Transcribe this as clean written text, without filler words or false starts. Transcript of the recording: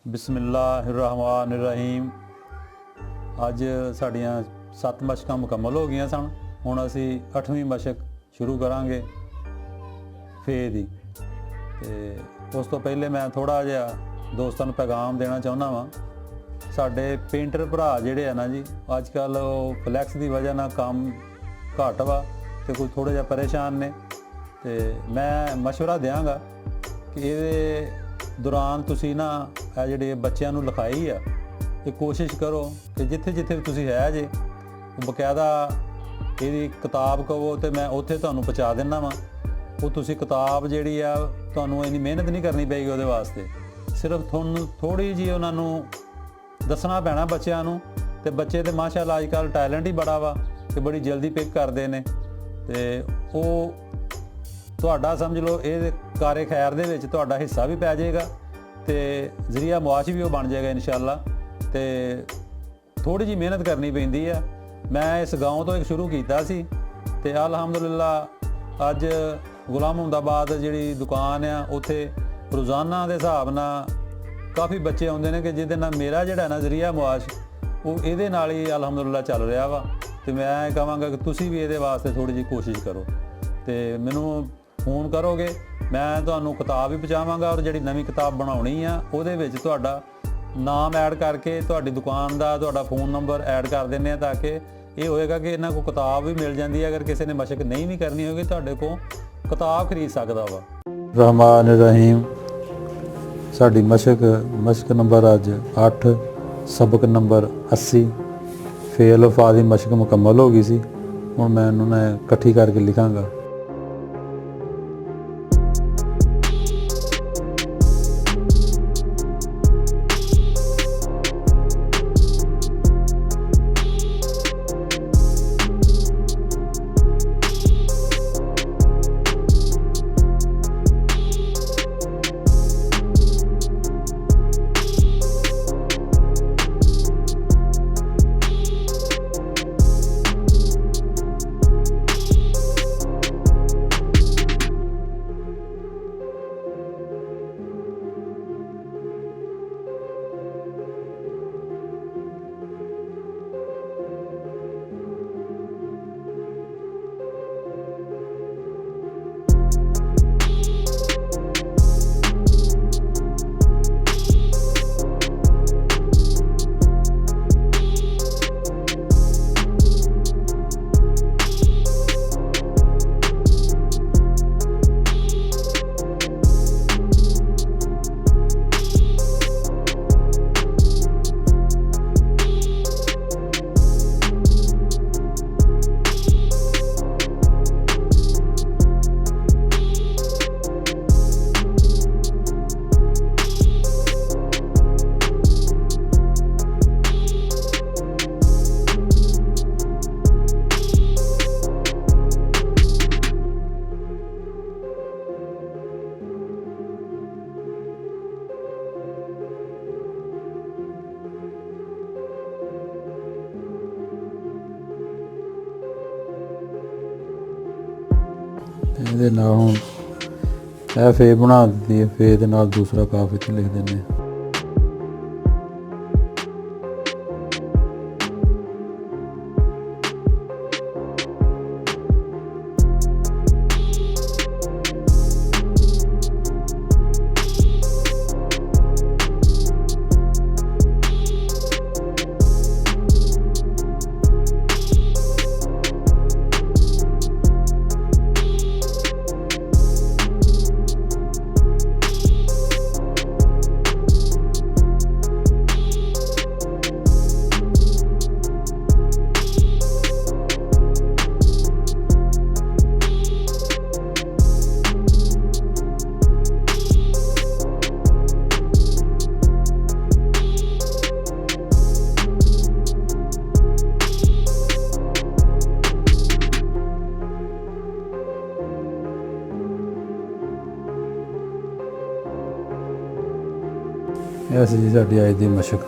बिस्मिल्लाहिर्रहमानिर्रहीम। अज साड़ियाँ 7 मशकां मुकम्मल हो गई सन। हुण असी 8वीं मशक शुरू करांगे फे दी। ते उस तो पहले मैं थोड़ा जिहा दोस्तों नूं पैगाम देना चाहुंदा वां। साडे पेंटर भरा जिहड़े आ ना जी, अजकल फ्लैक्स की वजह नाल काम घट वा ते कोई थोड़े जिहा परेशान ने। ते मैं मशवरा देंगा कि ये दौरान तुसी ना जिहड़े बच्चों नूं लिखाई आ, ये कोशिश करो कि जिथे जिथे तुसी है जे बकायदा ये किताब कहो तो मैं उत्थे तुहानूं पहुँचा दिना वा। वो तुसी किताब जिहड़ी आ तुहानूं इन्नी मेहनत नहीं करनी पेगी उहदे वास्ते, सिर्फ तुहानूं थोड़ी जी उन्होंने दसना पैना बच्चों नूं। ते बच्चे तो माशाअल्लाह अजकल टैलेंट ही बड़ा वा कि बड़ी जल्दी पिक करते हैं। तो वो तुहाडा समझ लो ये कारे खैर दे विच तुहाडा हिस्सा भी पै जाएगा तो जरिया मुआश भी वो बन जाएगा इंशाअल्लाह। तो थोड़ी जी मेहनत करनी पैंदी है। मैं इस गाँव तो एक शुरू किया सी ते अल्हम्दुलिल्लाह अज गुलाम मुहम्मदाबाद जिहड़ी दुकान आ उत्थे रोज़ाना के हिसाब नाल काफ़ी बच्चे आउंदे ने कि जिहदे नाल मेरा जिहड़ा ना जरिया मुआश वो इहदे नाल ही अल्हम्दुलिल्लाह चल रहा वा। तो मैं कहांगा कि तुसी भी इहदे वास्ते थोड़ी जी कोशिश करो तो मैनूं फोन करोगे, मैं तुहानूं किताब भी पहुँचावांगा और जिहड़ी नवीं किताब बनाउणी आ उहदे विच तुहाडा नाम ऐड करके तुहाडी दुकान दा तुहाडा फ़ोन नंबर ऐड कर दिंदे आ, ताकि ये होएगा कि इन्हां कोल किताब भी मिल जाती है। अगर किसी ने मशक नहीं भी करनी होगी तुहाडे कोल किताब खरीद सकदा वा। रहमान रहीम। साडी मशक नंबर अज 8, सबक नंबर 80 फेल अल्फाज़ दी मशक मुकम्मल हो गई सी। हुण मैं उन्हें इकट्ठी करके लिखांगा। ਇਹਦੇ ਨਾਲ ਹੁਣ ਇਹ ਫੇ ਬਣਾ ਦਿੱਤੀ ਹੈ। ਫੇ ਦੇ ਨਾਲ ਦੂਸਰਾ ਕਾਫ ਇੱਥੇ ਲਿਖ ਦਿੰਦੇ ਹਾਂ। ਇਹ ਸੀ ਸਾਡੀ ਅੱਜ ਦੀ ਮਸ਼ਕ।